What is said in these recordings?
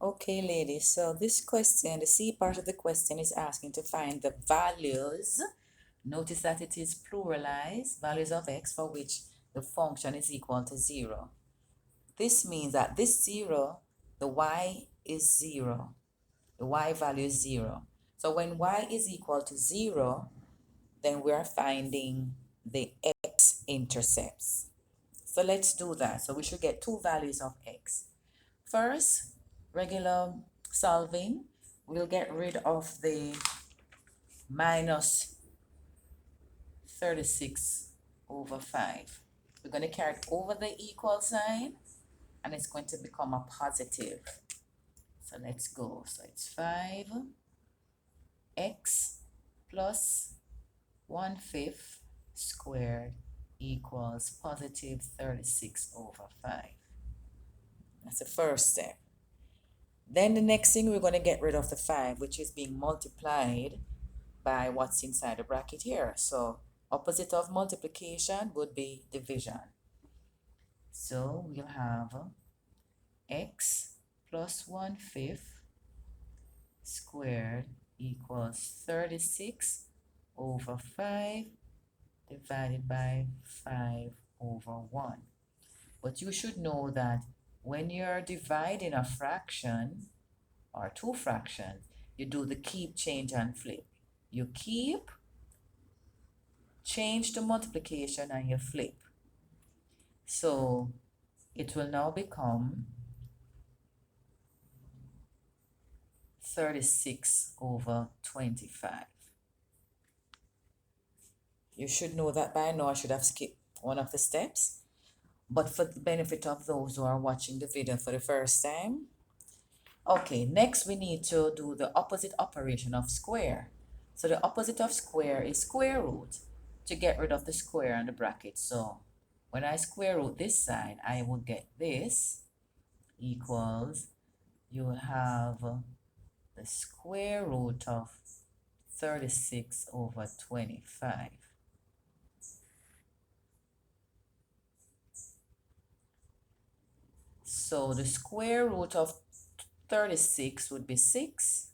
Okay, ladies, so this question, the C part of the question is asking to find the values. Notice that it is pluralized, values of x for which the function is equal to 0. This means that this 0, the y is 0. The y value is 0. So when y is equal to 0, then we're finding the x-intercepts. So let's do that. So we should get two values of x. First, regular solving, we'll get rid of the minus 36 over 5. We're going to carry it over the equal sign, and it's going to become a positive. So let's go. So it's 5x plus 1/5 squared equals positive 36 over 5. That's the first step. Then the next thing, we're going to get rid of the 5, which is being multiplied by what's inside the bracket here. So opposite of multiplication would be division. So we'll have x plus 1/5 squared equals 36 over 5 divided by 5 over 1. But you should know that when you're dividing a fraction or two fractions, you do the keep, change, and flip. You keep, change to multiplication, and you flip. So it will now become 36 over 25. You should know that by now. I should have skipped one of the steps. But for the benefit of those who are watching the video for the first time, okay, next we need to do the opposite operation of square. So the opposite of square is square root, to get rid of the square and the bracket. So when I square root this side, I will get this equals, you will have the square root of 36 over 25. So the square root of 36 would be 6,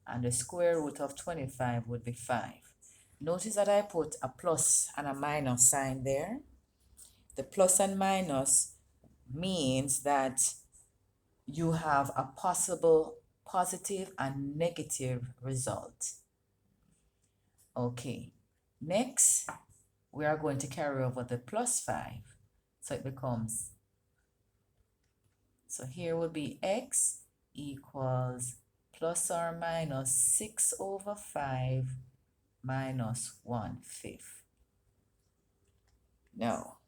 and the square root of 25 would be 5. Notice that I put a plus and a minus sign there. The plus and minus means that you have a possible positive and negative result. Okay, next we are going to carry over the plus 5. So it becomes, so here will be x equals plus or minus 6 over 5 minus 1/5. Now,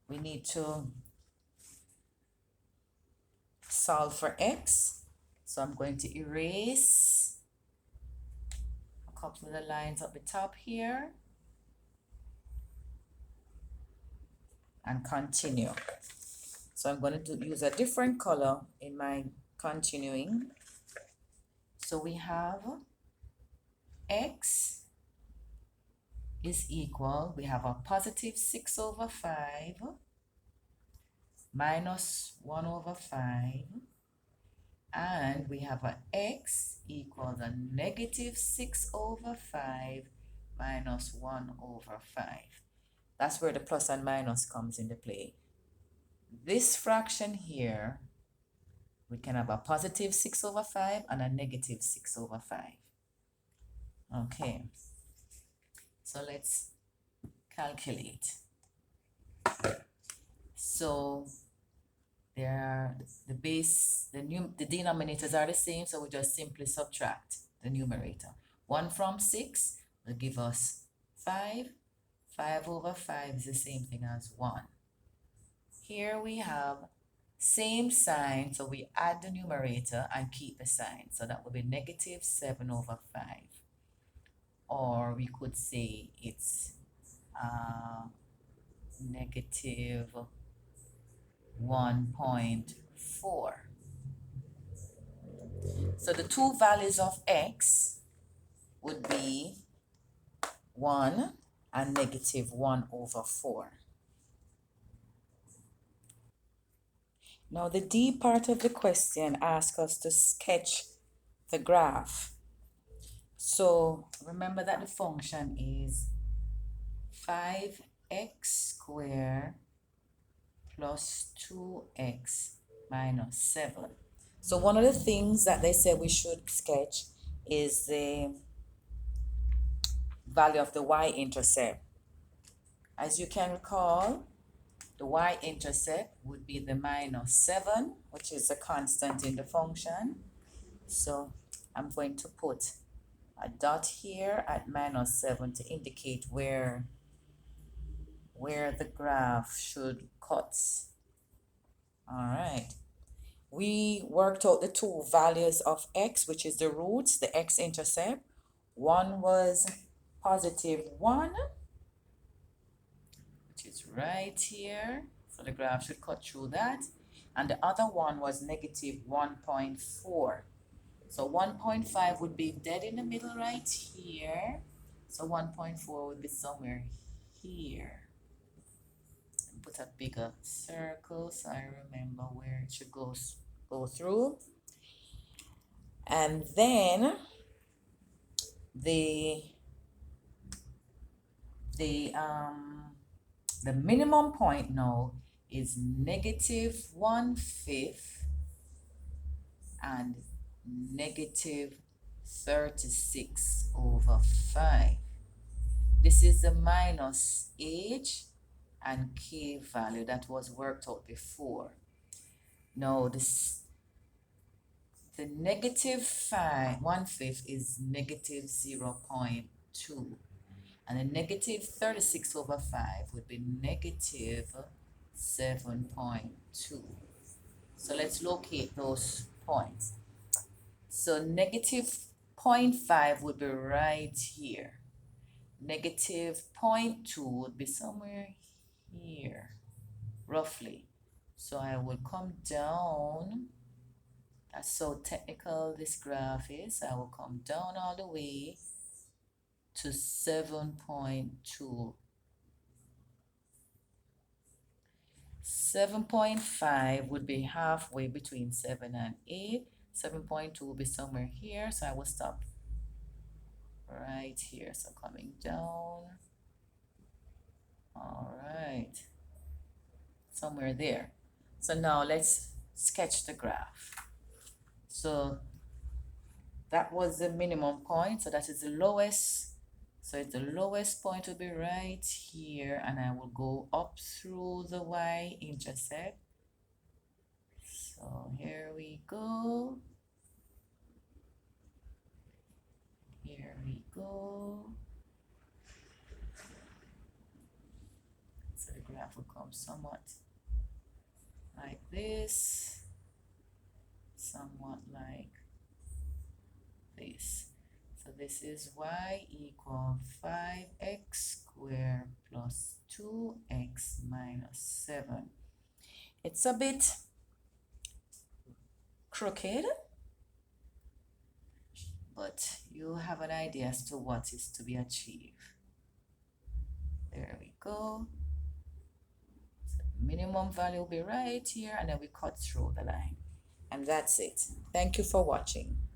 we need to solve for x. So I'm going to erase a couple of the lines at the top here and continue. So I'm going to use a different color in my continuing. So we have x is equal, we have a positive 6 over 5 minus 1 over 5, and we have a x equals a negative 6 over 5 minus 1 over 5. That's where the plus and minus comes into play. This fraction here, we can have a positive 6 over 5 and a negative 6 over 5. Okay, so let's calculate. So there are the base, the denominators are the same, so we just simply subtract the numerator. 1 from 6 will give us 5. 5 over 5 is the same thing as 1. Here we have same sign, so we add the numerator and keep the sign. So that would be negative 7 over 5. Or we could say it's negative 1.4. So the two values of x would be 1 and negative 1 over 4. Now the D part of the question asks us to sketch the graph. So remember that the function is 5x squared plus 2x minus 7. So one of the things that they said we should sketch is the value of the y-intercept. As you can recall, the y-intercept would be the minus 7, which is a constant in the function. So I'm going to put a dot here at minus 7 to indicate where the graph should cut. All right. We worked out the two values of x, which is the roots, the x-intercept. One was positive 1, which is right here. So the graph should cut through that. And the other one was negative 1.4. So 1.5 would be dead in the middle right here. So 1.4 would be somewhere here. Put a bigger circle so I remember where it should go through. And then the minimum point now is negative 1/5 and negative 36/5. This is the minus h and k value that was worked out before. Now the negative 1/5 is negative 0.2. And the negative 36/5 would be negative 7.2. So let's locate those points. So negative 0.5 would be right here. Negative 0.2 would be somewhere here, roughly. So I will come down. That's so technical this graph is. I will come down all the way to 7.2. 7.5 would be halfway between 7 and 8. 7.2 will be somewhere here, so I will stop right here. So coming down. All right. Somewhere there. So now let's sketch the graph. So that was the minimum point, so that is the lowest. So the lowest point will be right here, and I will go up through the y-intercept. So here we go. Here we go. So the graph will come somewhat like this, somewhat like this. So this is y equal 5x squared plus 2x minus 7. It's a bit crooked, but you have an idea as to what is to be achieved. There we go. So minimum value will be right here, and then we cut through the line. And that's it. Thank you for watching.